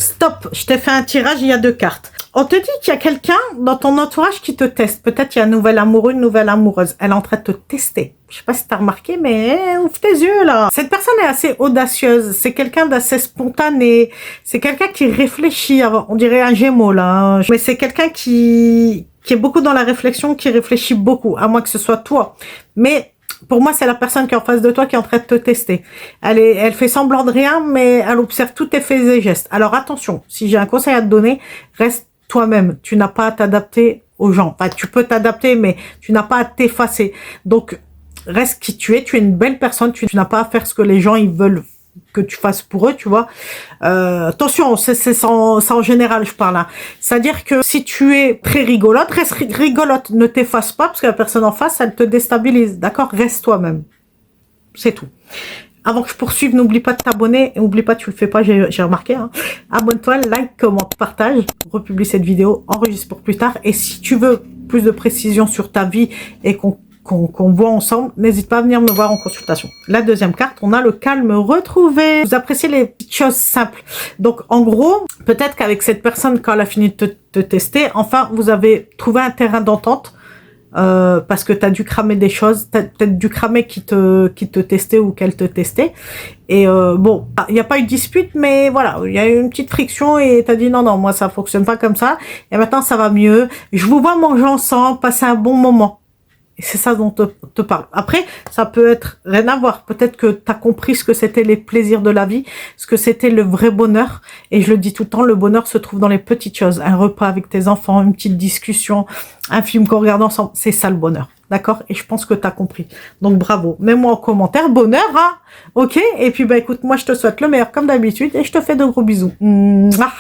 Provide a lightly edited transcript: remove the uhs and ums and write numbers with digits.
Stop, je t'ai fait un tirage, il y a 2 cartes. On te dit qu'il y a quelqu'un dans ton entourage qui te teste. Peut-être il y a un nouvel amoureux, une nouvelle amoureuse. Elle est en train de te tester. Je sais pas si tu as remarqué, mais ouvre tes yeux là. Cette personne est assez audacieuse. C'est quelqu'un d'assez spontané. C'est quelqu'un qui réfléchit. On dirait un Gémeaux là. Mais c'est quelqu'un qui est beaucoup dans la réflexion, qui réfléchit beaucoup. À moins que ce soit toi. Mais pour moi, c'est la personne qui est en face de toi qui est en train de te tester. Elle fait semblant de rien, mais elle observe tous tes faits et gestes. Alors attention, si j'ai un conseil à te donner, reste toi-même. Tu n'as pas à t'adapter aux gens. Enfin, tu peux t'adapter, mais tu n'as pas à t'effacer. Donc, reste qui tu es. Tu es une belle personne. Tu n'as pas à faire ce que les gens ils veulent que tu fasses pour eux, tu vois. Attention, c'est en général, je parle. Hein. C'est-à-dire que si tu es très rigolote, reste rigolote. Ne t'efface pas parce que la personne en face, elle te déstabilise. D'accord? Reste toi-même. C'est tout. Avant que je poursuive, n'oublie pas de t'abonner. N'oublie pas, tu le fais pas, j'ai remarqué. Hein. Abonne-toi, like, commente, partage. Republie cette vidéo, enregistre pour plus tard. Et si tu veux plus de précision sur ta vie et qu'on voit ensemble, n'hésite pas à venir me voir en consultation. La deuxième carte, on a le calme retrouvé. Vous appréciez les petites choses simples. Donc, en gros, peut-être qu'avec cette personne, quand elle a fini de te tester, enfin, vous avez trouvé un terrain d'entente. Parce que tu as dû cramer des choses, tu as peut-être dû cramer qui te testait ou qu'elle te testait. Et bon, il n'y a pas eu de dispute, mais voilà, il y a eu une petite friction et tu as dit non, non, moi ça fonctionne pas comme ça. Et maintenant ça va mieux. Je vous vois manger ensemble, passer un bon moment. Et c'est ça dont te parle. Après, ça peut être rien à voir. Peut-être que tu as compris ce que c'était les plaisirs de la vie, ce que c'était le vrai bonheur. Et je le dis tout le temps, le bonheur se trouve dans les petites choses. Un repas avec tes enfants, une petite discussion, un film qu'on regarde ensemble. C'est ça le bonheur. D'accord? Et je pense que tu as compris. Donc bravo. Mets-moi en commentaire. Bonheur, hein? Ok? Et puis bah écoute, moi je te souhaite le meilleur comme d'habitude et je te fais de gros bisous. Mouah.